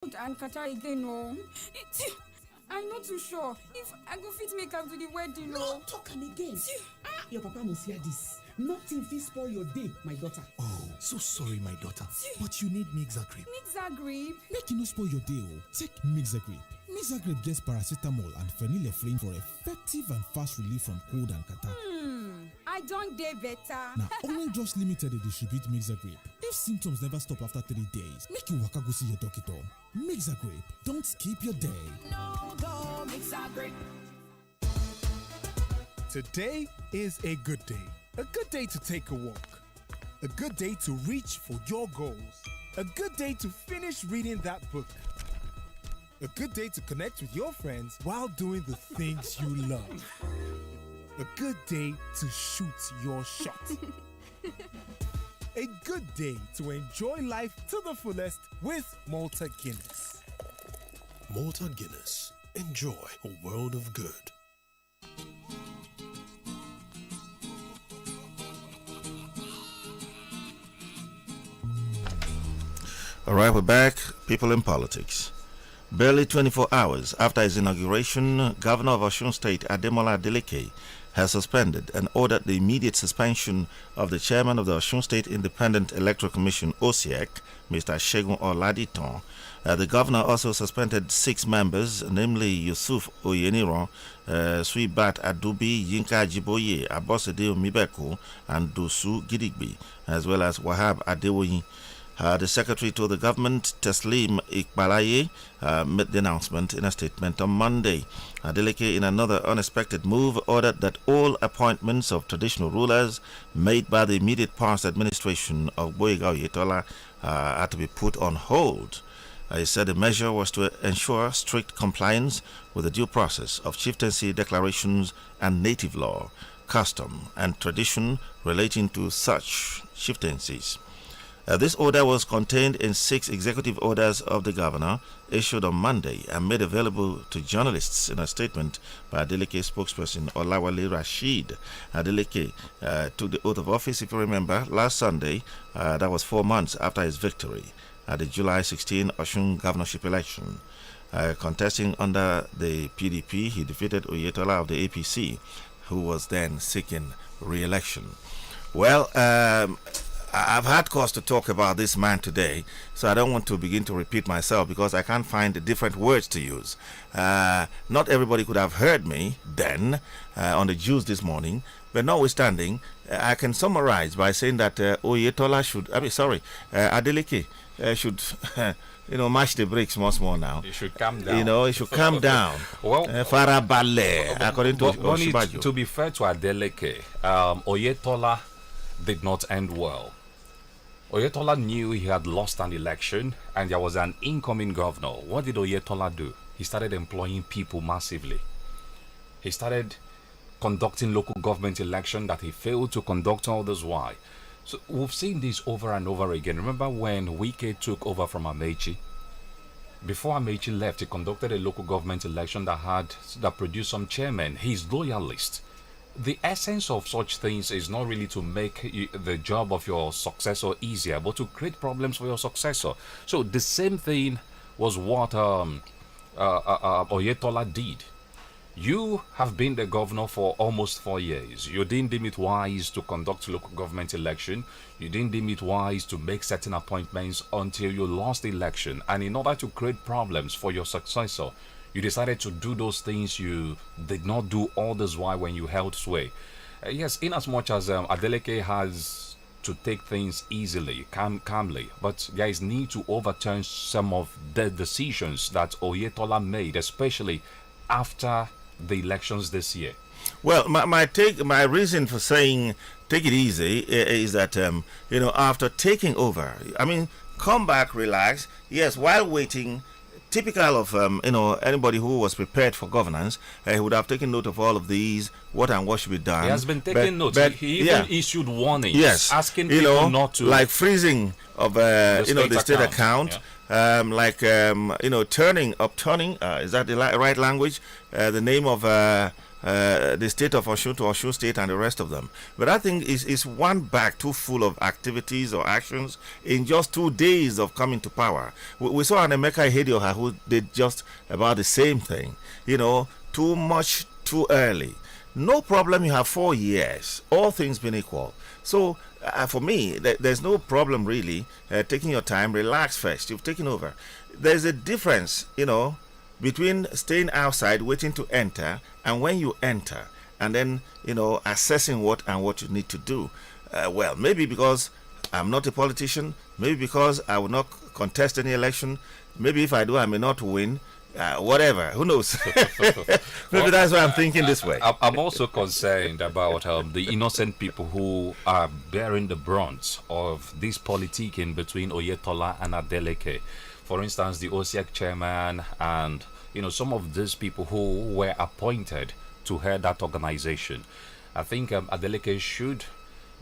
And Qatar again, no. I'm not too sure if I go fit make am to the wedding. No, talk am again. Your papa must hear this. Nothing fit spoil your day, my daughter. Oh, so sorry, my daughter. But you need Mixagrip. Mixagrip? Make you no spoil your day, oh. Take Mixagrip. Mixagrip gets paracetamol and phenylephrine for effective and fast relief from cold and catarrh. I don't dey better. Now, Orange Drugs Limited, they distribute Mixagrip. If symptoms never stop after 3 days, make you waka go see your doctor. Mixagrip, don't skip your day. No, go Mixagrip. Today is a good day. A good day to take a walk. A good day to reach for your goals. A good day to finish reading that book. A good day to connect with your friends while doing the things you love. A good day to shoot your shot. A good day to enjoy life to the fullest with Malta Guinness. Malta Guinness. Enjoy a world of good. All right, we're back. People in politics. Barely 24 hours after his inauguration, Governor of Osun State, Ademola Adeleke, has suspended and ordered the immediate suspension of the chairman of the Osun State Independent Electoral Commission, OSIEC, Mr. Segun Oladiton. The governor also suspended 6 members, namely Yusuf Oyeniran, Swibat Adubi, Yinka Jiboye, Abosede Omibeko, and Dosu Gidigbi, as well as Wahab Adewoyin. The secretary to the government, Teslim Ikbalaye, made the announcement in a statement on Monday. Adeleke, in another unexpected move, ordered that all appointments of traditional rulers made by the immediate past administration of Gboyega Oyetola had to be put on hold. He said the measure was to ensure strict compliance with the due process of chieftaincy declarations and native law, custom, and tradition relating to such chieftaincies. This order was contained in 6 executive orders of the governor issued on Monday and made available to journalists in a statement by Adeleke spokesperson Olawale Rashid. Adeleke took the oath of office, if you remember, last Sunday. That was 4 months after his victory at the July 16 Osun governorship election. Contesting under the PDP, he defeated Oyetola of the APC, who was then seeking re-election. Well, I've had cause to talk about this man today, so I don't want to begin to repeat myself because I can't find different words to use. Not everybody could have heard me then on the Jews this morning, but notwithstanding, I can summarize by saying that Oyetola should, Adeleke should, mash the brakes once more now. He should calm down. He should calm down. Well, Farabale, according to Oshibajo. To be fair to Adeleke, Oyetola did not end well. Oyetola knew he had lost an election and there was an incoming governor. What did Oyetola do? He started employing people massively. He started conducting local government election that he failed to conduct all this while. So we've seen this over and over again. Remember when Wike took over from Amechi? Before Amechi left, he conducted a local government election that produced some chairmen, his loyalists. The essence of such things is not really to make the job of your successor easier, but to create problems for your successor. So the same thing was what Oyetola did. You have been the governor for almost 4 years. You didn't deem it wise to conduct local government election. You didn't deem it wise to make certain appointments until you lost the election. And in order to create problems for your successor, you decided to do those things you did not do all this while when you held sway. Yes, in as much as Adeleke has to take things easily, calmly, but there is need to overturn some of the decisions that Oyetola made, especially after the elections this year. Well, my reason for saying take it easy is that after taking over, come back, relax. Yes, while waiting. Typical of anybody who was prepared for governance, he would have taken note of all of these, what should be done. He has been taking notes. He even issued warnings, asking people not to, like freezing of the state account, upturning. Is that the right language? The name of the state of Osun to Osun State and the rest of them. But I think it's one bag too full of activities or actions in just 2 days of coming to power. We saw an Emeka Ihedioha who did just about the same thing. Too much, too early. No problem, you have 4 years, all things being equal. So, for me, there's no problem really taking your time, relax first. You've taken over. There's a difference, between staying outside, waiting to enter, and when you enter, and then, assessing what you need to do. Well, maybe because I'm not a politician, maybe because I will not contest any election, maybe if I do, I may not win. Whatever, who knows? Maybe that's why I'm thinking this way. I'm also concerned about the innocent people who are bearing the brunt of this politicking between Oyetola and Adeleke. For instance, the OSEC chairman and some of these people who were appointed to head that organization. I think Adeleke should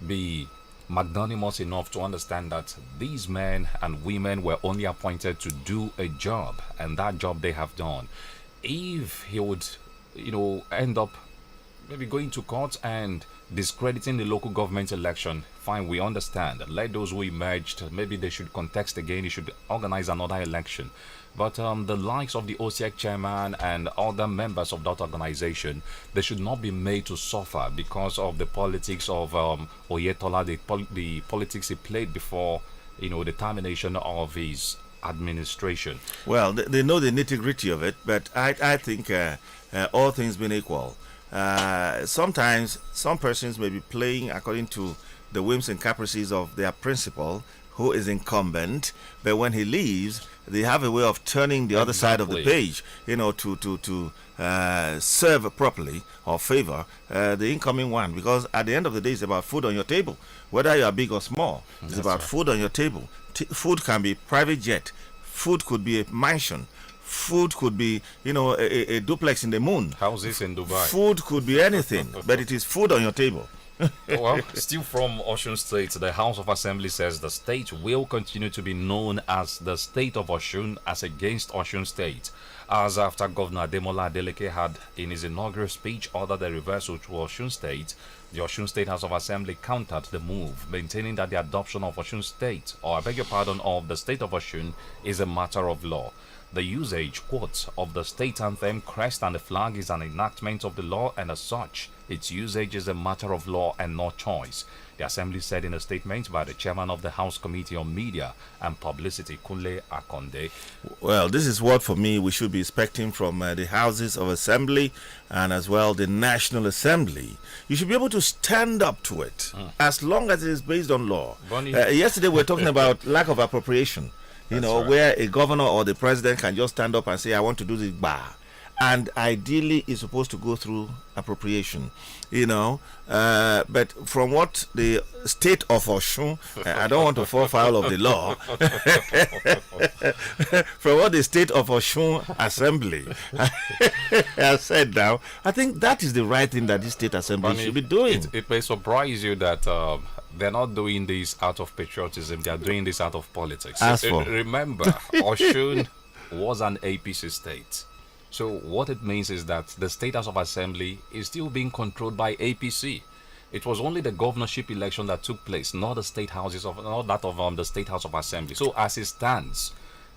be magnanimous enough to understand that these men and women were only appointed to do a job, and that job they have done. If he would, end up maybe going to court and discrediting the local government election, fine, we understand. Let those who emerged, maybe they should contest again, they should organize another election. But the likes of the OSEC chairman and other members of that organization, they should not be made to suffer because of the politics of Oyetola, the politics he played before, the termination of his administration. Well, they know the nitty-gritty of it, but I think all things being equal, sometimes some persons may be playing according to the whims and caprices of their principal, who is incumbent, but when he leaves, they have a way of turning the other side of the page, to serve properly or favor the incoming one. Because at the end of the day, it's about food on your table, whether you are big or small. It's about food on your table. Food can be private jet. Food could be a mansion. Food could be, a duplex in the moon. Houses in Dubai. Food could be anything, but it is food on your table. Well, still from Osun State, the House of Assembly says the state will continue to be known as the State of Osun as against Osun State, as after Governor Ademola Adeleke had in his inaugural speech ordered the reversal to Osun State. The Osun State House of Assembly countered the move, maintaining that the adoption of Osun State, or I beg your pardon, of the State of Osun, is a matter of law. The usage, quote, of the state anthem, crest and the flag is an enactment of the law, and as such, its usage is a matter of law and not choice. The Assembly said in a statement by the chairman of the House Committee on Media and Publicity, Kunle Akonde. Well, this is what, for me, we should be expecting from the Houses of Assembly and as well the National Assembly. You should be able to stand up to it as long as it is based on law. Boni. Yesterday, we were talking about lack of appropriation. Right. Where a governor or the president can just stand up and say, I want to do this bar. And ideally, it's supposed to go through appropriation, But from what the state of Osun, I don't want to fall foul of the law. From what the state of Osun Assembly has said now, I think that is the right thing that this state assembly should be doing. It may surprise you that they're not doing this out of patriotism, they're doing this out of politics. Remember, Osun was an APC state. So what it means is that the State House of Assembly is still being controlled by APC. It was only the governorship election that took place, not the state houses not that of the State House of Assembly. So as it stands,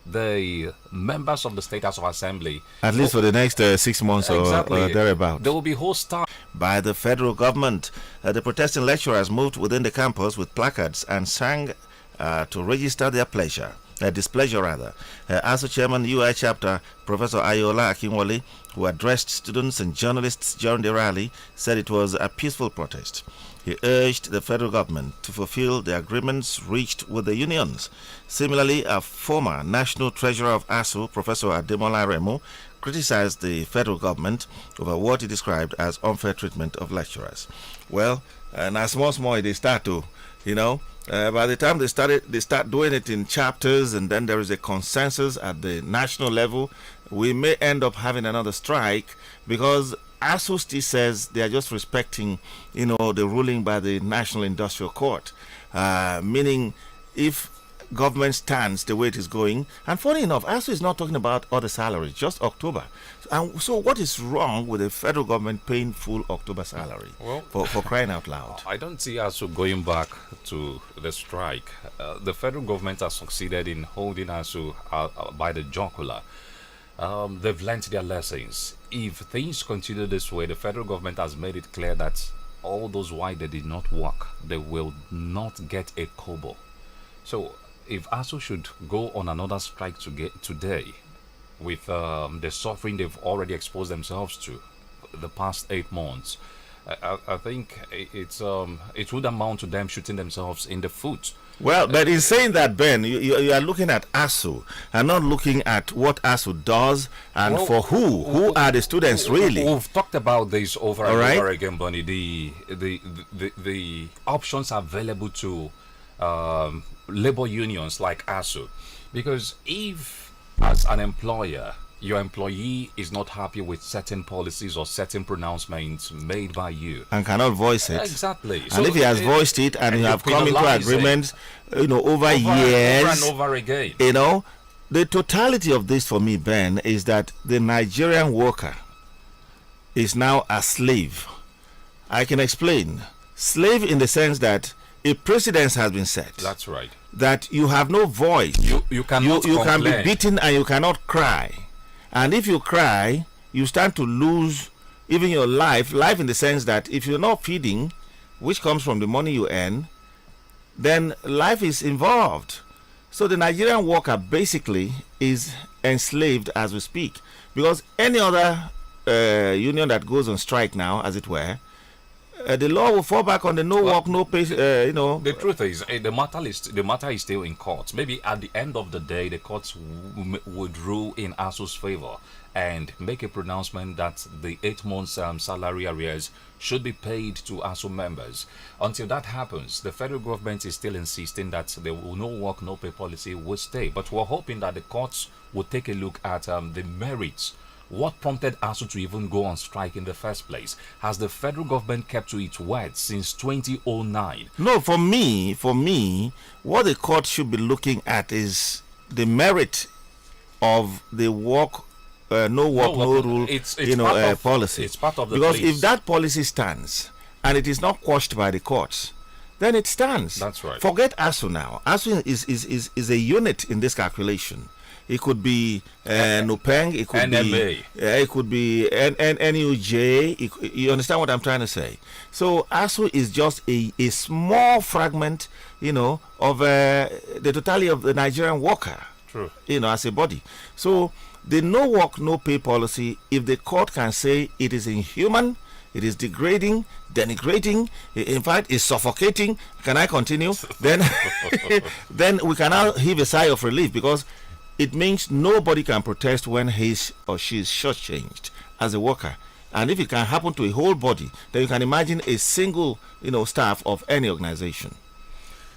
the members of the State House of Assembly, at least for the next 6 months or thereabout, they will be hostile by the federal government. The protesting lecturers moved within the campus with placards and sang to register their displeasure rather. ASU chairman UI chapter Professor Ayola Akinwale, who addressed students and journalists during the rally, said it was a peaceful protest. He urged the federal government to fulfill the agreements reached with the unions. Similarly, a former national treasurer of ASU, Professor Ademola Remo, criticized the federal government over what he described as unfair treatment of lecturers. Well, and as small they start to, by the time they start doing it in chapters, and then there is a consensus at the national level, we may end up having another strike because ASU still says they are just respecting, the ruling by the National Industrial Court, meaning if government stands the way it is going. And funny enough, ASU is not talking about other salaries, just October. And so what is wrong with the federal government paying full October salary for crying out loud? I don't see ASU going back to the strike. The federal government has succeeded in holding ASU by the jugular. They've learnt their lessons. If things continue this way, the federal government has made it clear that all those why they did not work, they will not get a kobo. So if ASU should go on another strike today, with the suffering they've already exposed themselves to the past 8 months, I think it would amount to them shooting themselves in the foot. Well, but in saying that, Ben, you are looking at ASU and not looking at what ASU does and for who. Who are the students really? We've talked about this over and over again, Boni. The options available to labor unions like ASU, because if as an employer your employee is not happy with certain policies or certain pronouncements made by you and cannot voice it, exactly. And so if he has voiced it and you have come into agreements, over years, and over again, the totality of this for me, Ben, is that the Nigerian worker is now a slave. I can explain. Slave in the sense that a precedence has been set. That's right. That you have no voice. You cannot you can be beaten and you cannot cry. And if you cry, you stand to lose even your life in the sense that if you're not feeding, which comes from the money you earn, then life is involved. So the Nigerian worker basically is enslaved as we speak, because any other union that goes on strike now, as it were, the law will fall back on the no work, no pay. The truth is, the matter is still in court. Maybe at the end of the day, the courts would rule in ASU's favor and make a pronouncement that the 8 months salary arrears should be paid to ASU members. Until that happens, the federal government is still insisting that the no work, no pay policy will stay. But we're hoping that the courts will take a look at the merits. What prompted ASU to even go on strike in the first place? Has the federal government kept to its word since 2009? No, for me, what the court should be looking at is the merit of the no work, no rule, policy. It's part of the because police. If that policy stands and it is not quashed by the courts, then it stands. That's right. Forget ASU now. ASU is a unit in this calculation. It could be NUPENG, it could NMA. it could be NUJ. You understand what I'm trying to say? So ASU is just a small fragment, of the totality of the Nigerian worker. True. As a body. So the no work, no pay policy, if the court can say it is inhuman, it is degrading, denigrating, in fact, it's suffocating. Can I continue? then we can now heave a sigh of relief, because it means nobody can protest when his or she is shortchanged as a worker. And if it can happen to a whole body, then you can imagine a single, staff of any organization.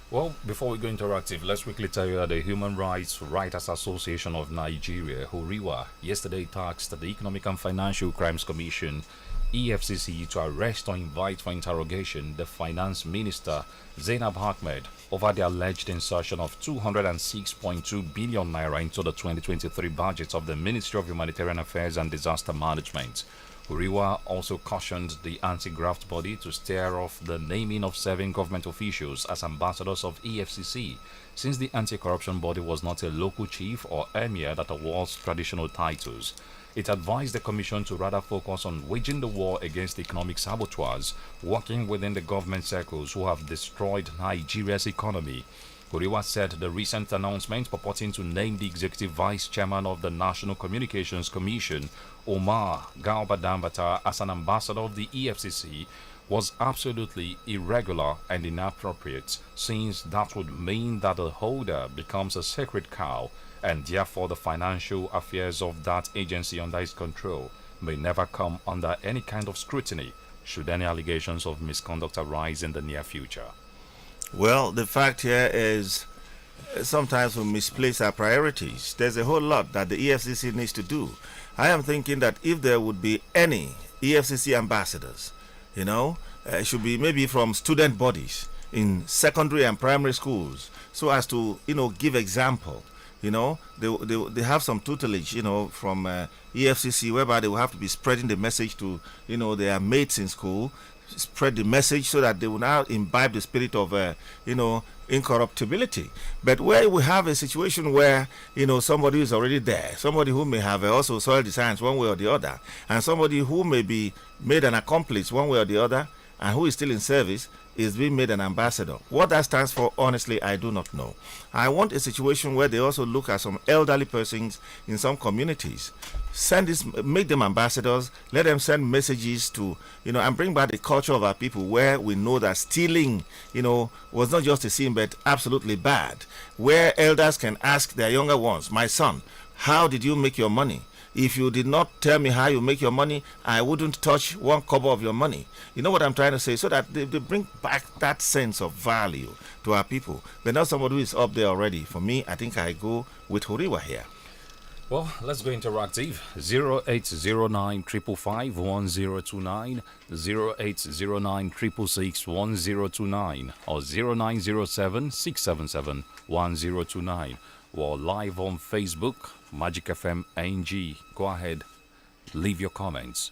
Well, before we go interactive, let's quickly tell you that the Human Rights Writers Association of Nigeria, HURIWA, yesterday tasked the Economic and Financial Crimes Commission, EFCC, to arrest or invite for interrogation the Finance Minister, Zainab Ahmed, over the alleged insertion of 206.2 billion naira into the 2023 budget of the Ministry of Humanitarian Affairs and Disaster Management. Huriwa also cautioned the anti-graft body to steer off the naming of 7 government officials as ambassadors of EFCC, since the anti-corruption body was not a local chief or emir that awards traditional titles. It advised the commission to rather focus on waging the war against economic saboteurs working within the government circles who have destroyed Nigeria's economy. Huriwa said the recent announcement purporting to name the executive vice chairman of the National Communications Commission, Omar Galba-Dambata, as an ambassador of the EFCC was absolutely irregular and inappropriate, since that would mean that the holder becomes a sacred cow, and therefore the financial affairs of that agency under his control may never come under any kind of scrutiny should any allegations of misconduct arise in the near future. Well, the fact here is sometimes we misplace our priorities. There's a whole lot that the EFCC needs to do. I am thinking that if there would be any EFCC ambassadors, it should be maybe from student bodies in secondary and primary schools, so as to, give example. They have some tutelage, from EFCC, whereby they will have to be spreading the message to, their mates in school, spread the message so that they will now imbibe the spirit of, incorruptibility. But where we have a situation where, somebody is already there, somebody who may have also soiled the science one way or the other, and somebody who may be made an accomplice one way or the other, and who is still in service, is being made an ambassador. What that stands for, honestly, I do not know. I want a situation where they also look at some elderly persons in some communities, make them ambassadors, let them send messages to, and bring back the culture of our people, where we know that stealing, was not just a sin, but absolutely bad. Where elders can ask their younger ones, my son, how did you make your money? If you did not tell me how you make your money, I wouldn't touch one kobo of your money. You know what I'm trying to say? So that they bring back that sense of value to our people. But not somebody who is up there already. For me, I think I go with Horiwa here. Well, let's go interactive. 0809 555 1029, 0809 666 1029, or 0907 677 1029. We're live on Facebook, Magic FM NG. Go ahead, leave your comments.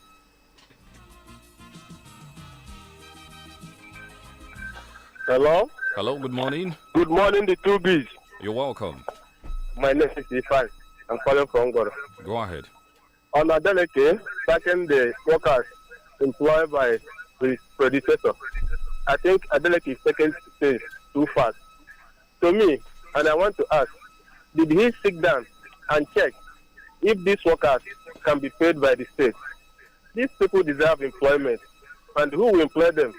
Hello? Hello, good morning. Good morning, the two B's. You're welcome. My name is Ifan. I'm calling from Goro. Go ahead. On Adeleke, second the workers employed by his predecessor. I think Adeleke is taking things too fast. To me, and I want to ask, did he sit down and check if these workers can be paid by the state? These people deserve employment, and who will employ them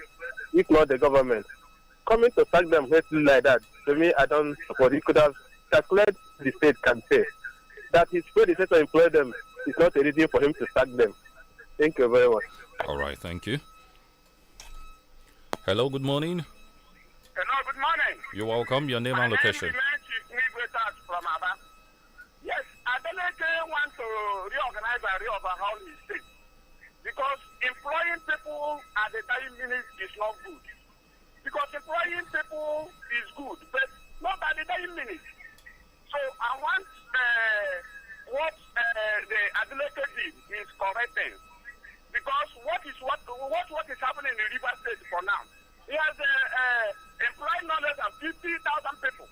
if not the government? Coming to sack them hastily like that, to me, I don't support. He could have calculated the state can pay. That his predecessor employed them is not a reason for him to sack them. Thank you very much. All right, thank you. Hello, good morning. Hello, good morning. You're welcome. Your name and location. From Aba. Yes, Adeleke want to reorganize and overhaul his state because employing people at the time minute is not good. Because employing people is good, but not at the time minute. So I want what the Adeleke did is correcting, because what is happening in the River State for now? He has employed no less than 50,000 people.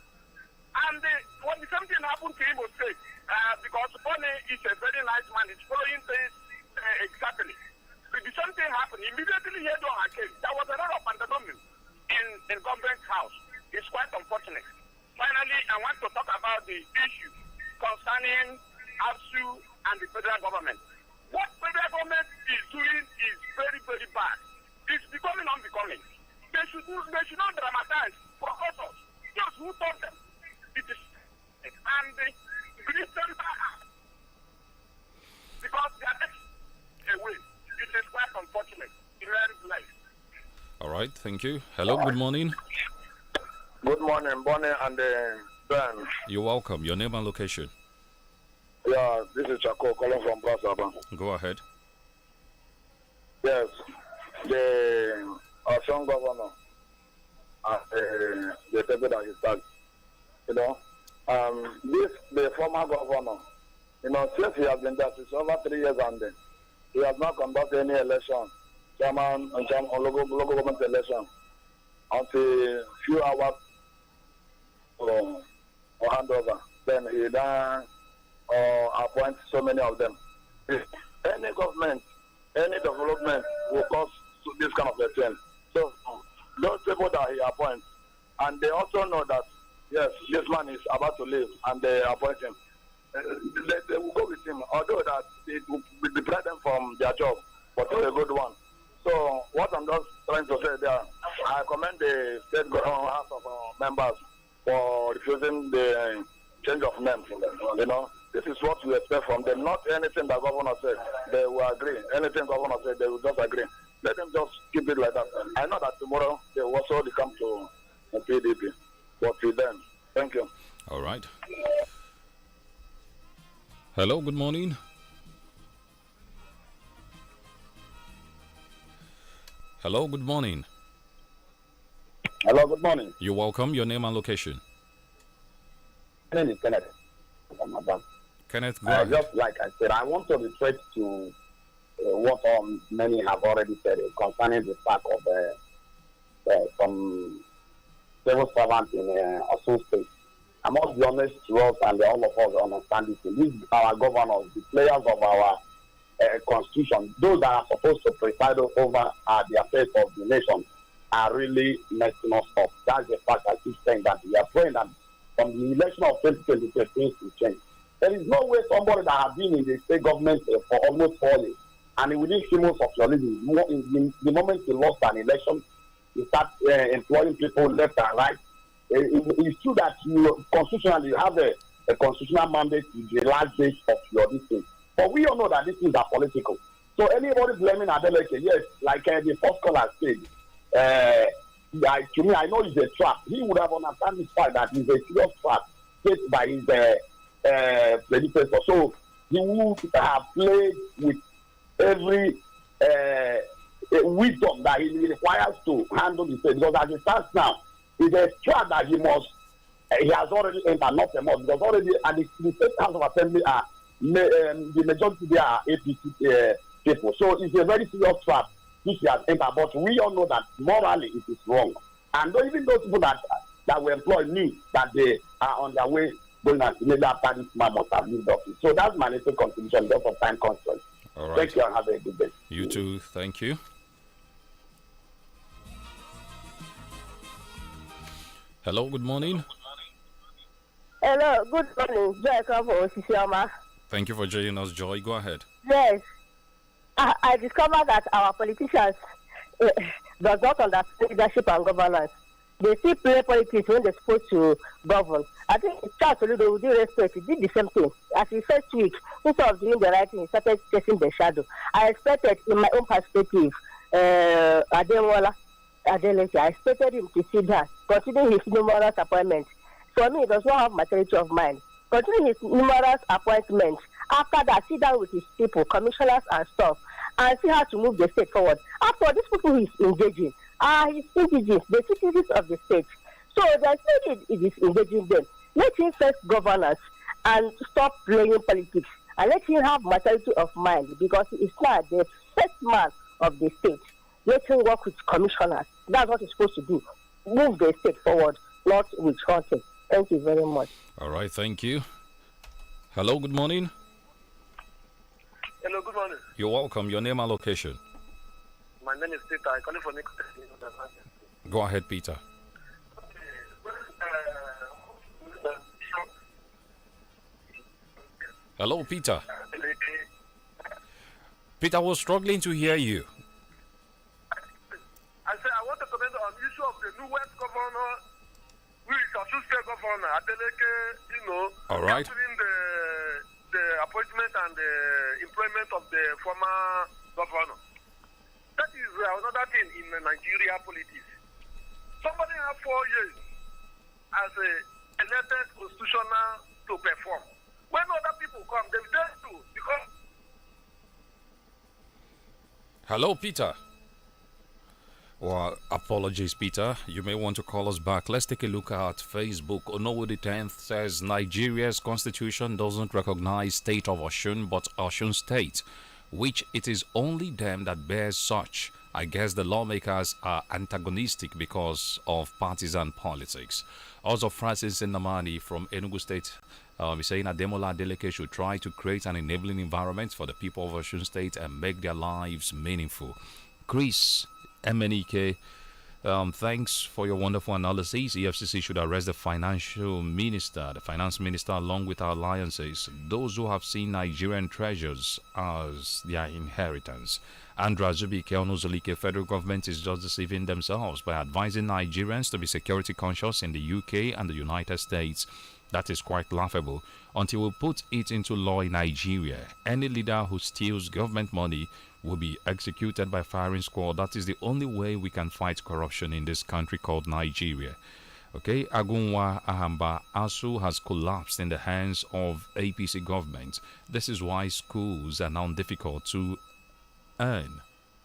And when something happened to Imo State, because Boni is a very nice man, he's following things exactly. So the same thing happened. Immediately he had on case. There was a lot of pandemonium in government house. It's quite unfortunate. Finally, I want to talk about the issue concerning ASU and the federal government. What federal government is doing is very, very bad. It's becoming unbecoming. They should not dramatize professors. Just who told them? It is and the Christian because they are away. It is quite unfortunate in every life. All right, thank you. Hello, good morning. Good morning, Boni and Ben. You're welcome. Your name and location. Yeah, this is Chako calling from Brasaba. Go ahead. Yes, the Osun governor and the people that he started. The former governor, since he has been there since over 3 years and he has not conducted any election, chairman and local government election, until few hours or handover. Then he then appoint so many of them. Any government, any development will cause this kind of a thing. So those people that he appoints, and they also know that yes, this man is about to leave, and they appoint him. They will go with him, although that it will deprive them from their job, but it's a good one. So what I'm just trying to say there, I commend the state House of members for refusing the change of name. This is what we expect from them. Not anything that governor said, they will agree. Anything governor said, they will just agree. Let them just keep it like that. I know that tomorrow they will also come to PDP. But with them. Thank you. All right. Hello, good morning. Hello, good morning. Hello, good morning. You're welcome. Your name and location. name is Kenneth. Kenneth, go ahead. Just like I said, I want to retrace to what many have already said concerning the fact of some civil servants in Osun State. I must be honest to us and all of us understand this. These our governors, the players of our constitution, those that are supposed to preside over the affairs of the nation, are really messing us up. That's the fact I keep saying that we are praying that from the election of 2023 things will change. There is no way somebody that has been in the state government for almost 4 years and within 3 months of your living, the moment you lost an election, you start employing people left and right. It's true that you constitutionally you have a constitutional mandate with the last date of your listing. But we all know that these things are political. So anybody blaming Adeleke, yes, like the first caller said, to me, I know it's a trap. He would have understood this fact that it's a serious trap set by his predecessor. So he would have played with every wisdom that he requires to handle the state. Because as it stands now, it's a trap that he has already entered, not a must, because already at the state house of assembly the majority there are APC people. So it's a very serious trap which he has entered. But we all know that morally it is wrong. And even those people that were employed knew that they are on their way going to maybe after this man must have lived office. So that's my little contribution just of time constraint. All right. Thank you and have a good day. You too. Thank you. Hello, good morning. Hello, good morning. Joy from Osisioma. Thank you for joining us, Joy. Go ahead. Yes. I discovered that our politicians does not understand leadership and governance. They still play politics when they're supposed to govern. I think Charles Oludo, with due respect, he did the same thing. As he first week, instead of doing the right thing, he started chasing the shadow. I expected, in my own perspective, Ademola Adeleke, I expected him to sit down, considering his numerous appointments. For me, he does not have maturity of mind. Considering his numerous appointments, after that, sit down with his people, commissioners and stuff, and see how to move the state forward. After all, these people he's engaging are his indigenous, the citizens of the state. So there's no need it is engaging them. Let him first governance and stop playing politics, and let him have maturity of mind, because he is not the first man of the state. Let him work with commissioners. That's what he's supposed to do. Move the state forward, not with hunting. Thank you very much. All right, thank you. Hello, good morning. Hello, good morning. You're welcome. Your name and location. My name is Peter. I call you from Go ahead, Peter. Hello, Peter. Peter was struggling to hear you. I said I want to comment on the issue of the new West governor, who is a state governor, Adeleke, All right. considering the appointment and the employment of the former governor. That is another thing in Nigeria politics. Somebody have 4 years as a elected constitutional to perform. When other people come, they will do because. Hello, Peter. Well, apologies, Peter. You may want to call us back. Let's take a look at Facebook. Onowudi 10th says Nigeria's constitution doesn't recognize state of Osun, but Osun State, which it is only them that bears such. I guess the lawmakers are antagonistic because of partisan politics. Also, Francis Nnamani from Enugu State is saying Ademola Adeleke should try to create an enabling environment for the people of Osun State and make their lives meaningful. Chris MNEK, thanks for your wonderful analysis. EFCC should arrest the finance minister, along with our alliances, those who have seen Nigerian treasures as their inheritance. Andra Zubi Keonozolike, federal government is just deceiving themselves by advising Nigerians to be security conscious in the UK and the United States. That is quite laughable. Until we put it into law in Nigeria, any leader who steals government money will be executed by firing squad. That is the only way we can fight corruption in this country called Nigeria. Okay, Agunwa Ahamba ASU has collapsed in the hands of APC government. This is why schools are now difficult to earn.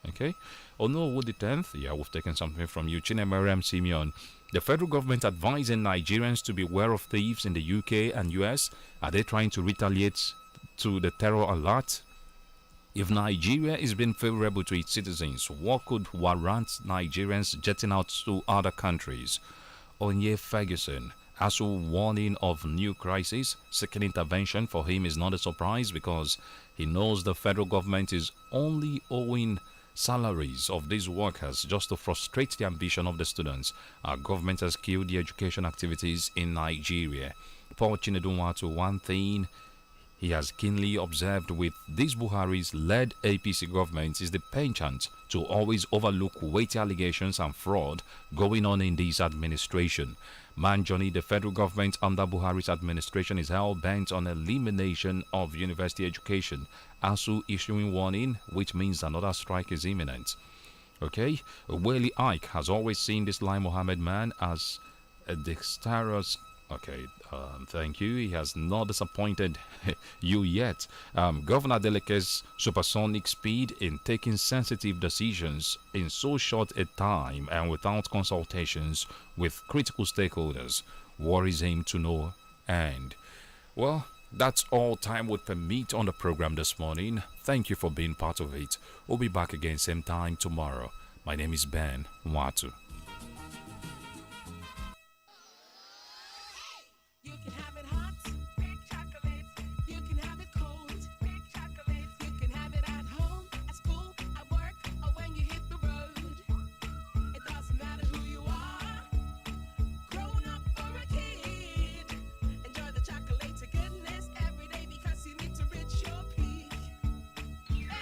Okay. Onowu the 10th, yeah, we've taken something from you. Chinemariam Simeon. The federal government advising Nigerians to beware of thieves in the UK and US. Are they trying to retaliate to the terror alert? If Nigeria is being favorable to its citizens, what could warrant Nigerians jetting out to other countries? Onye Ferguson. ASU warning of new crisis, seeking intervention for him is not a surprise because he knows the federal government is only owing salaries of these workers just to frustrate the ambition of the students. Our government has killed the education activities in Nigeria. Paul Chinedunwatu, one thing he has keenly observed with this Buhari's led APC government is the penchant to always overlook weighty allegations and fraud going on in this administration. Man Johnny, the federal government under Buhari's administration is hell-bent on elimination of university education. ASU issuing warning, which means another strike is imminent. Okay, Wally Ike has always seen this Lai Mohammed man as a dexterous. Okay, thank you. He has not disappointed you yet. Governor Deleke's supersonic speed in taking sensitive decisions in so short a time and without consultations with critical stakeholders worries him to no end. Well, that's all time would permit on the program this morning. Thank you for being part of it. We'll be back again same time tomorrow. My name is Ben Watu. You can have it hot, big chocolate. You can have it cold, big chocolate. You can have it at home, at school, at work, or when you hit the road. It doesn't matter who you are, grown up or a kid. Enjoy the chocolate to goodness every day because you need to reach your peak.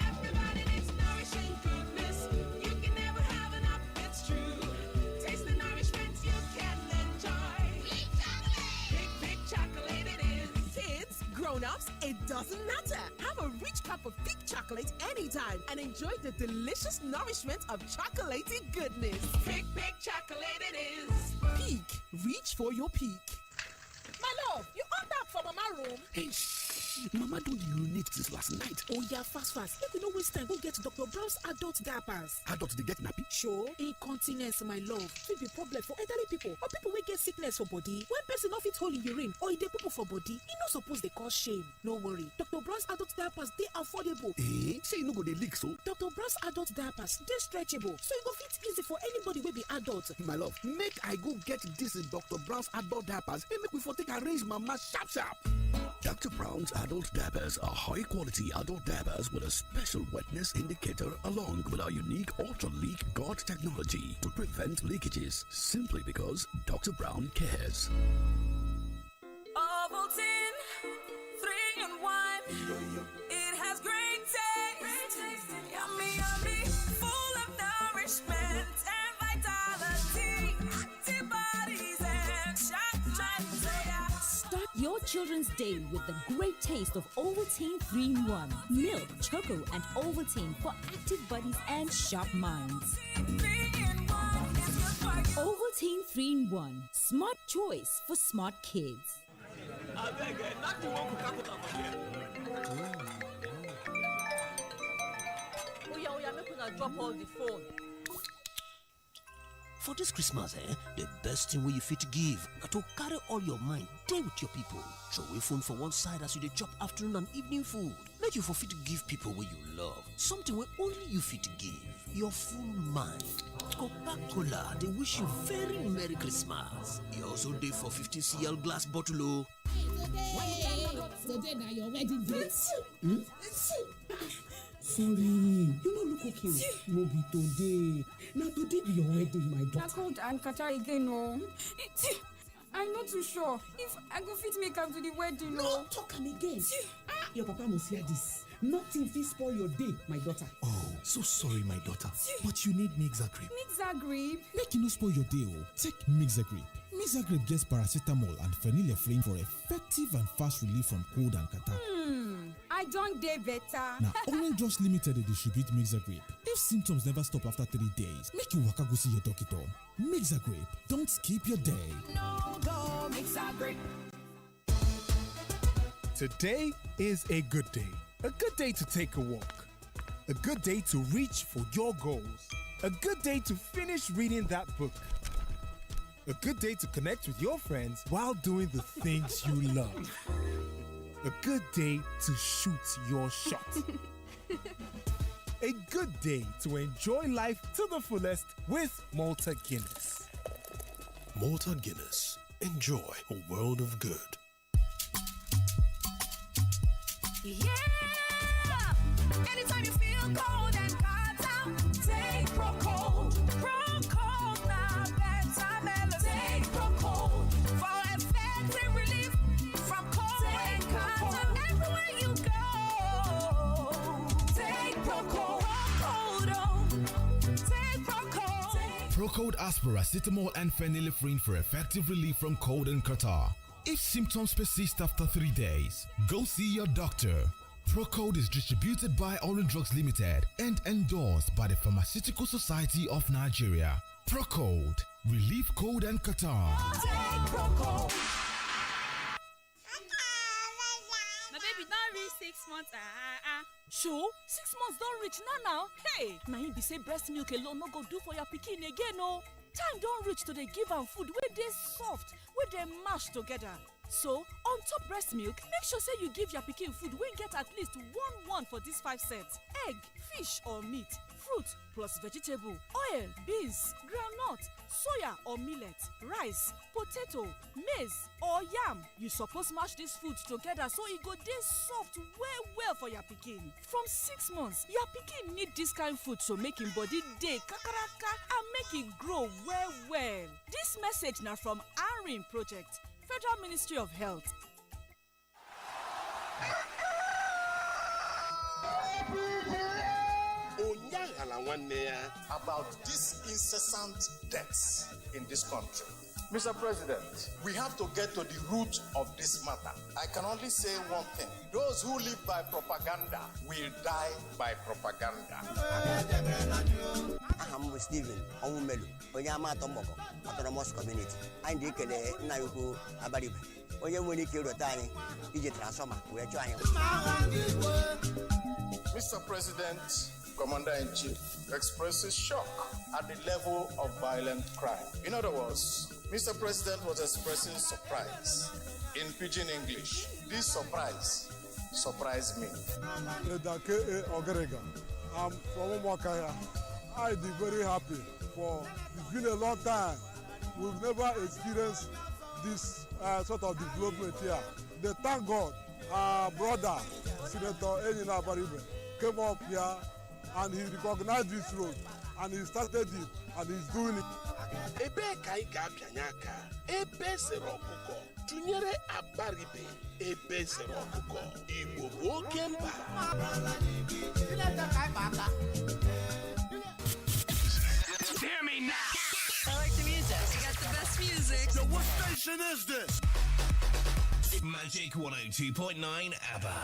Everybody needs nourishing goodness. You can never have enough, it's true. Taste the nourishment you can enjoy. Big chocolate it is. Kids, grown-ups, it doesn't matter. Have a rich cup of thick chocolate anytime and enjoy the delicious nourishment of chocolaty goodness. Big chocolate it is. Peak. Reach for your peak. My love, you on that for Mama room? Hey, Mama don't urinate since last night. Oh yeah, fast. Make we no waste time. Go get Dr. Brown's adult diapers. Adults, they get nappy. Sure. Incontinence, my love, fit be problem for elderly people or people wey get sickness for body. When person no fit hold in urine or e dey poop for body, e no suppose dey cause shame. No worry, Dr. Brown's adult diapers dey affordable. Say you no go dey leak so? Dr. Brown's adult diapers dey stretchable, so e go fit easy for anybody wey be adult. My love, make I go get this Dr. Brown's adult diapers and make we for take arrange Mama sharp. Dr. Brown's adult diapers are high-quality adult diapers with a special wetness indicator along with our unique ultra-leak guard technology to prevent leakages, simply because Dr. Brown cares. Ovaltine, 3-in-1. It has great taste. Yummy, full of nourishment and vitality. Antibodies and sharp minds. Start your children's day with the great taste of Ovaltine 3-in-1. Milk, choco, and Ovaltine for active bodies and sharp minds. Ovaltine 3-in-1. Smart choice for smart kids. Oh yeah, make una drop all the phone. For this Christmas, the best thing you fit give na to carry all your mind dey with your people. Throw away phone for one side as you dey chop afternoon and evening food. Make you for fit give people wey you love something wey only you fit give. Your full mind. Coca-Cola dey wish you very Merry Christmas. E also dey for 50cl glass bottle o. Today na your wedding date. Sorry, you no look okay. No be today. Now today be your wedding, my daughter. I called and Kata again, no. I'm not too sure if I go fit make am to the wedding. No, talk am again. Your papa must hear this. Nothing fit spoil your day, my daughter. Oh, so sorry, my daughter. But you need Mixagrip. Mixagrip? Make you no spoil your day, oh. Take Mixagrip. Mixagrip gets paracetamol and phenylephrine for effective and fast relief from cold and catarrh. I don't dey better. Now, Orange Drugs Limited they distribute Mixagrip. If symptoms never stop after 3 days, make you waka go see your doctor. Mixagrip, don't skip your day. No go Mixagrip. Today is a good day. A good day to take a walk. A good day to reach for your goals. A good day to finish reading that book. A good day to connect with your friends while doing the things you love. A good day to shoot your shot. A good day to enjoy life to the fullest with Malta Guinness. Malta Guinness. Enjoy a world of good. Yeah! Anytime you feel cold and cut out, take Procold. Procold now better melody. Take Procold for effective relief from cold and cut out. Everywhere you go, take Procold. Procold, oh. Take Procold. Procold as paracetamol and phenylephrine for effective relief from cold and catarrh. If symptoms persist after 3 days, go see your doctor. Procold is distributed by Orange Drugs Limited and endorsed by the Pharmaceutical Society of Nigeria. Procold, relieve cold and catarrh. Take Procold. My baby don't reach 6 months. Sure, 6 months don't reach now. Hey, now you be say breast milk alone no go do for your pikin again, no. Time don't reach to dey give am food where they soft, where they mash together. So, on top breast milk, make sure say you give your pikin food wey get at least one for these 5 sets. Egg, fish or meat, fruit plus vegetable, oil, beans, groundnut, soya or millet, rice, potato, maize or yam. You suppose mash these foods together so e go dey soft well for your pikin. From 6 months, your pikin need this kind food to make him body dey kakaraka and make e grow well. This message na from ARIM Project, Federal Ministry of Health. About these incessant deaths in this country. Mr. President, we have to get to the root of this matter. I can only say one thing. Those who live by propaganda will die by propaganda. I'm Stephen Omumelu, Onyama Tomboko, Autonomous Community. I'm the Nayuku Abaribe. Oyamuni Kirotani, DJ Transformer, we are trying. Mr. President, Commander-in-Chief expresses shock at the level of violent crime. In other words, Mr. President was expressing surprise. In pidgin English, this surprise surprised me. I'm from Umakaya. I'd be very happy it's been a long time. We've never experienced this sort of development here. They thank God, our brother, Senator Enina Baribe, came up here and he recognized this road and he started it and he's doing it. Ebe kai ga pianyaka, ebe sero okuko, tunyere abaribe, ebe sero okuko, Igbo bo kemba. Hear me now. I like the music. You got the best music. So what station is this? Magic 102.9 ABBA.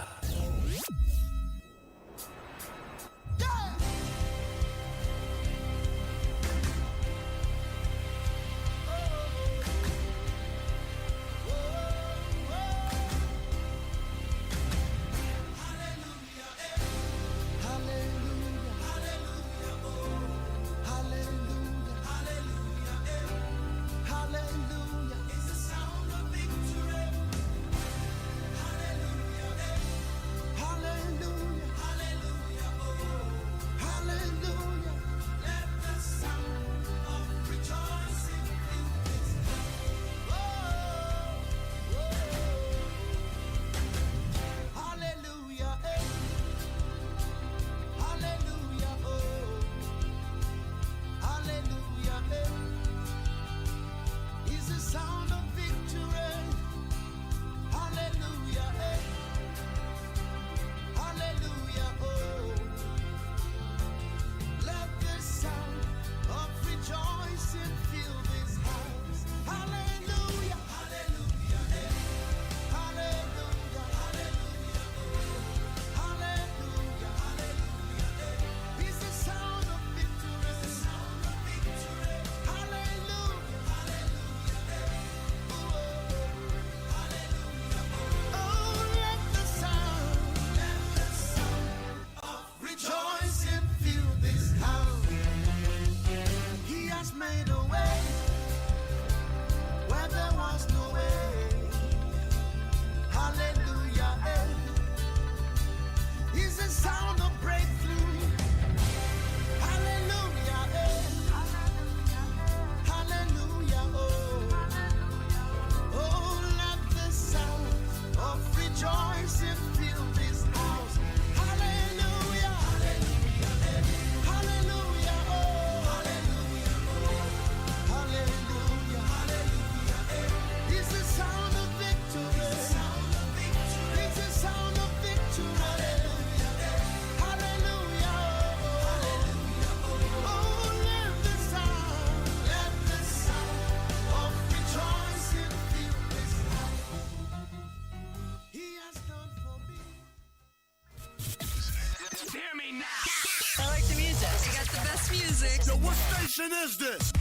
music. Yo, what station is this?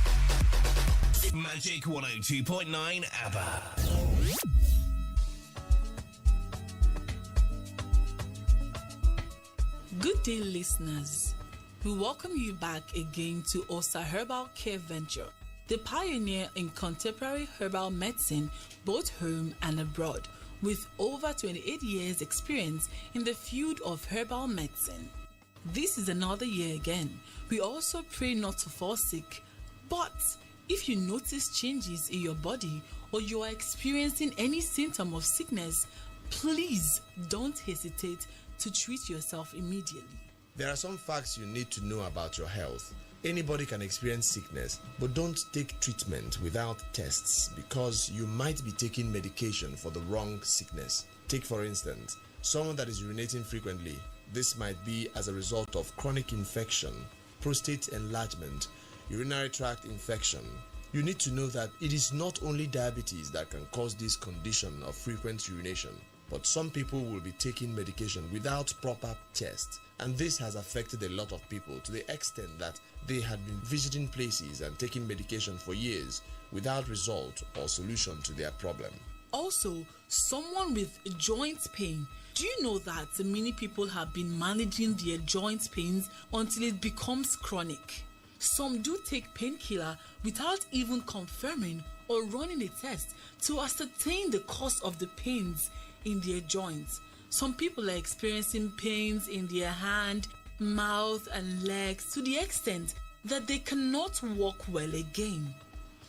Magic 102.9 ABBA. Good day, listeners. We welcome you back again to Osa Herbal Care Venture, the pioneer in contemporary herbal medicine, both home and abroad, with over 28 years' experience in the field of herbal medicine. This is another year again. We also pray not to fall sick, but if you notice changes in your body or you are experiencing any symptom of sickness, please don't hesitate to treat yourself immediately. There are some facts you need to know about your health. Anybody can experience sickness, but don't take treatment without tests because you might be taking medication for the wrong sickness. Take, for instance, someone that is urinating frequently. This might be as a result of chronic infection, prostate enlargement, urinary tract infection. You need to know that it is not only diabetes that can cause this condition of frequent urination, but some people will be taking medication without proper tests, and this has affected a lot of people to the extent that they had been visiting places and taking medication for years without result or solution to their problem. Also, someone with joint pain. Do you know that many people have been managing their joint pains until it becomes chronic? Some do take painkiller without even confirming or running a test to ascertain the cause of the pains in their joints. Some people are experiencing pains in their hand, mouth, and legs to the extent that they cannot walk well again.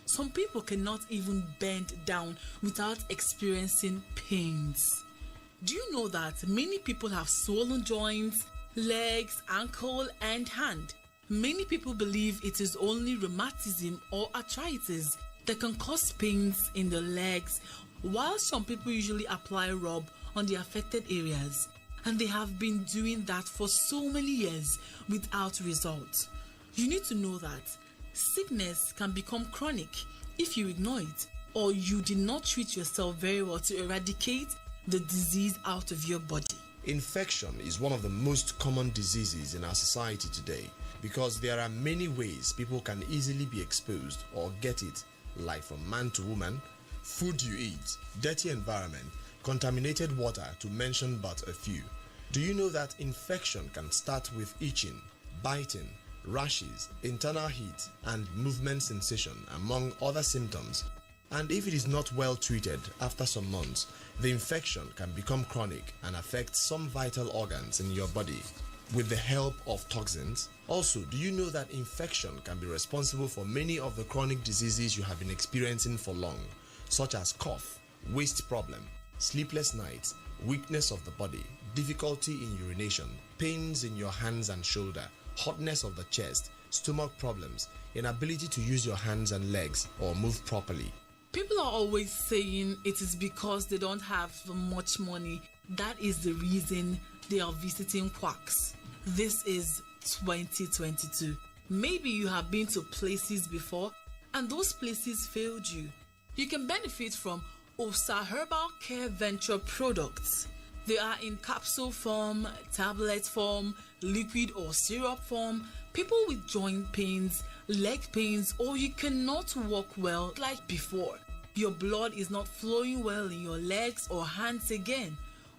Some people cannot even bend down without experiencing pains. Do you know that many people have swollen joints, legs, ankle, and hand? Many people believe it is only rheumatism or arthritis that can cause pains in the legs, while some people usually apply rub on the affected areas, and they have been doing that for so many years without result. You need to know that sickness can become chronic if you ignore it or you did not treat yourself very well to eradicate the disease out of your body. Infection is one of the most common diseases in our society today because there are many ways people can easily be exposed or get it, like from man to woman, food you eat, dirty environment, contaminated water, to mention but a few. Do you know that infection can start with itching, biting, rashes, internal heat, and movement sensation, among other symptoms? And if it is not well treated after some months, the infection can become chronic and affect some vital organs in your body with the help of toxins. Also, do you know that infection can be responsible for many of the chronic diseases you have been experiencing for long, such as cough, waist problem, sleepless nights, weakness of the body, difficulty in urination, pains in your hands and shoulder, hotness of the chest, stomach problems, inability to use your hands and legs or move properly? People are always saying it is because they don't have much money. That is the reason they are visiting quacks. This is 2022. Maybe you have been to places before and those places failed you. You can benefit from Osa Herbal Care Venture products. They are in capsule form, tablet form, liquid or syrup form. People with joint pains, leg pains, or you cannot walk well like before. Your blood is not flowing well in your legs or hands again,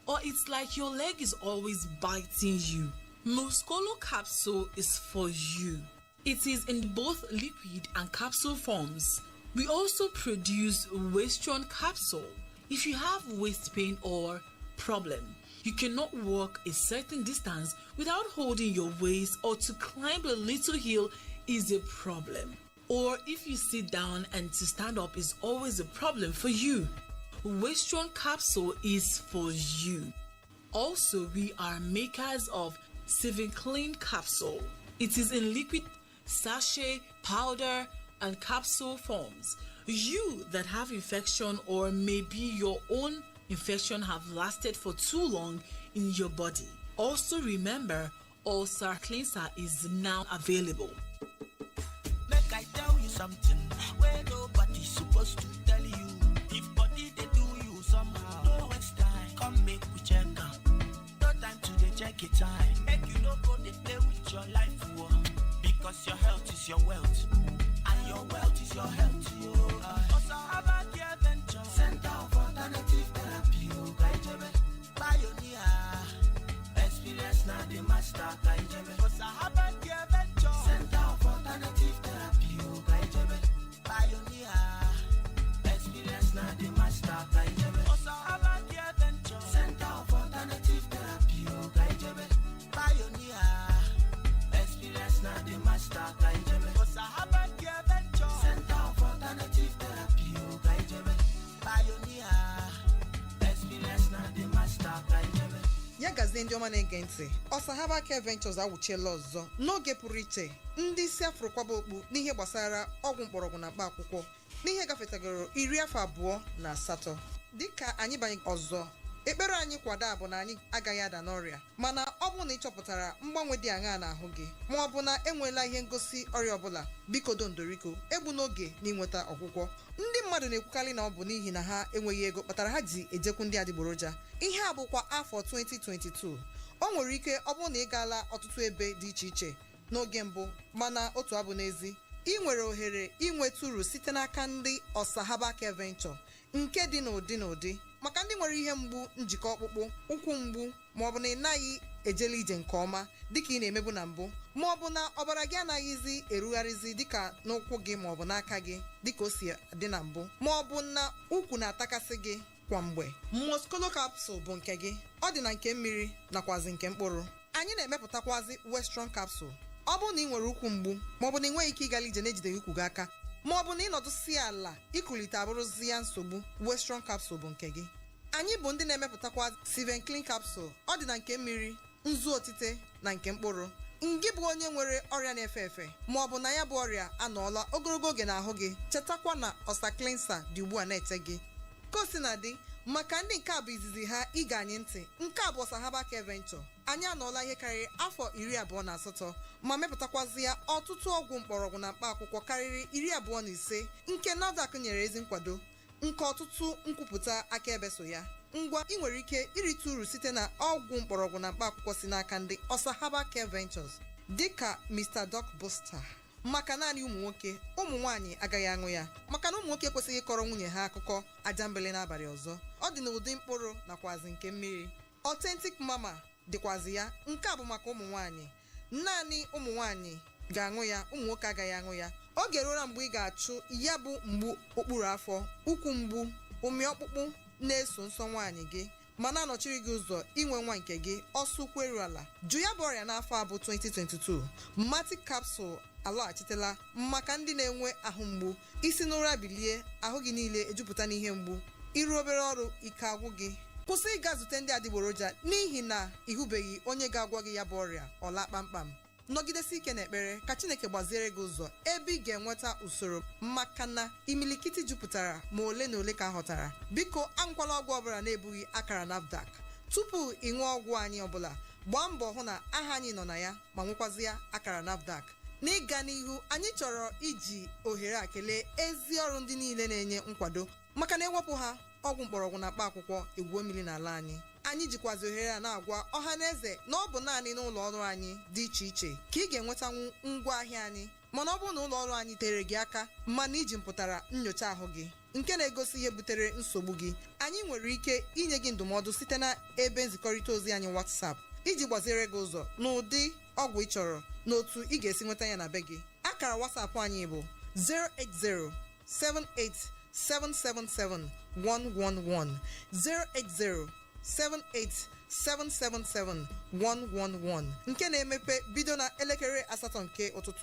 or it's like your leg is always biting you. Muscolo capsule is for you. It is in both liquid and capsule forms. We also produce Waistron capsule. If you have waist pain or problem, you cannot walk a certain distance without holding your waist, or to climb a little hill is a problem. Or if you sit down and to stand up is always a problem for you, Waistron capsule is for you. Also, we are makers of 7 Clean capsule. It is in liquid, sachet, powder, and capsule forms. You that have infection, or maybe your own infection have lasted for too long in your body. Also remember, Ulcer Cleanser is now available. Make I tell you something where nobody's supposed to tell you. If body they do you somehow, no waste time, come make we check out. No time to dey check it time. Make you no go dey play with your life, whoa. because your health is your wealth, and your wealth is your health. Also, Herbal Care Venture, Center of Alternative Therapy. Pioneer, experience now the master. Also, Herbal Care Venture, Center of Alternative Therapy. Pioneer, experience now the master. Also, Herbal Care Venture, Center of Alternative Therapy. Pioneer, experience now the master. Also, Herbal Care Venture, Center of Alternative Therapy. Pioneer, experience now the master. Ya gazie ndị ọma na-ege ntị ọsa Herbal Care Ventures awụchiela ọzọ n'oge pụrụ iche ndị isi afụrụkwaba okpu n'ihe gbasara ọgwụ mkpọrọgwụ na mkpa akwụkwọ n'ihe gafetagoro 28 dịka anyị banye ọzọ ekpere anyị kwado bụ na anyị agaghị ada n'ọrịa mana ọ bụrụ na ị chọpụtara mgbanwe dị aṅaa n'ahụ gị ma ọ bụ na enweela ihe ngosi ọrịa ọbụla biko dondoriko egbu n'oge na ịnweta ọgwụgwọ ndị mmadụ na-ekwukarị na ọ bụ n'ihi na ha enweghị ego kpatara ha ji ejekwu ndị adịgboroja ihe a bụkwa afọ 2022 o nwere ike ọ bụrụ na ị gaala ọtụtụ ebe dị iche iche n'oge mbụ mana otu abụ n'ezi ị nwere ohere inweta uru site n'aka ndị ọsa Herbal Care Venture nke dị n'ụdị maka ndị nwere ihe mgbu njikọ ọkpụkpụ ụkwụ mgbu ma ọ bụ na ị naghị ejele ije nke ọma dịka ị na-emebu na mbụ ma ọ bụ na ọbara gị anaghịzi erugharịzi dịka n'ụkwụ gị ma ọ bụ n'aka gị dịka o si dị na mbụ ma ọ bụ na ụkwụ na-atakasị gị kwa mgbe Moscolo capsule bụ nke gị ọ dị na nke mmiri nakwazi nke mkpụrụ anyị na-emepụtakwazi Western capsule ọ bụrụ na ị nwere ụkwụ mgbu ma ọ bụ na ị nweghị ike ịgala ije na-ejideghị ụkwụ gị aka ma ọ bụ na ịnọdụsi ala ikulite abụrụzi ya nsogbu Western capsule bụ nke gị anyị bụ ndị na-emepụtakwa Steven Clean capsule ọ dị na nke mmiri nzu otite na nke mkpụrụ ngị bụ onye nwere ọrịa na-efe efe ma ọ bụ na ya bụ ọrịa anọọla ogologo oge n'ahụ gị chetakwa na ọsa cleanser dị ugbu a na-eche gị ka o si na dị maka ndị nke a bụ izizi ha ige anyị ntị nke a bụ ọsa Herbal Care Venture anyị anọọla ihe karịrị afọ 28 ma mepụtakwazi ya ọtụtụ ọgwụ mkpọrọgwụ na mkpa akwụkwọ karịrị 25 nke NAFDAC nyere ezi nkwado nke ọtụtụ nkwupụta akaebe so ya ngwa ị nwere ike irite uru site na ọgwụ mkpọrọgwụ na mkpa akwụkwọ si n'aka ndị ọsa Herbal Care Ventures dịka Mr. Doc Booster maka naanị ụmụ nwoke ụmụ nwaanyị agaghị aṅụ ya maka na ụmụ nwoke ekwesịghị ịkọrọ nwunye ha akụkọ ajambele n'abalị ọzọ ọ dị n'ụdị mkpụrụ nakwazi nke mmiri Authentic Mama dịkwazi ya nke a bụ maka ụmụ nwaanyị naanị ụmụ nwaanyị ga-aṅụ ya ụmụ nwoke agaghị aṅụ ya oge eruola mgbe ị ga-achụ ya bụ mgbu okpuru afọ ụkwụ mgbu ụmị ọkpụkpụ na-eso nsọ nwaanyị gị ma na-anọchiri gị ụzọ inwe nwa nke gị ọsọ ụkwụ eru ala jụ ya bụ ọrịa n'afọ abụ 2022 Matic capsule alọghachitela maka ndị na-enwe ahụ mgbu isi n'ụra bilie ahụ gị niile ejupụta n'ihe mgbu iru obere ọrụ ike agwụ gị kwụsị ịga zute ndị adịgboroja n'ihi na ịhụbeghị onye ga-agwọ gị ya bụ ọrịa ọla kpamkpam nọgidesi ike n'ekpere ka Chineke gbaziere gị ụzọ ebe ị ga-enweta usoro maka na imilikiti jupụtara ma ole na ole ka aghọtara biko aṅụkwala ọgwụ ọbụla na-ebughị akara NAFDAC tupu ị ṅụọ ọgwụ anyị ọbụla gbaa mbọ hụ na aha anyị nọ na ya ma nwekwazi ya akara NAFDAC n'ịga n'ihu anyị chọrọ iji ohere a kelee ezi ọrụ ndị niile na-enye nkwado maka na ewepụ ha ọgwụ mkpọrọgwụ na mkpa akwụkwọ egwuo mmiri n'ala anyị jikwazi ohere a na-agwa ọha na eze na ọ bụ naanị n'ụlọ ọrụ anyị dị iche iche ka ị ga-enwetanwu ngwa ahịa anyị mana ọ bụrụ na ụlọ ọrụ anyị tere gị aka mana iji mpụtara nyocha ahụ gị nke na-egosi ihe butere nsogbu gị anyị nwere ike inye gị ndụmọdụ site na ebe nzikọrịta ozi anyị WhatsApp iji gbaziere gị ụzọ n'ụdị ọgwụ ị chọrọ na otu ị ga-esi nweta ya na be gị akara WhatsApp anyị bụ 08078777111 08078777111 nke na-emepe bido na elekere 8 nke ụtụtụ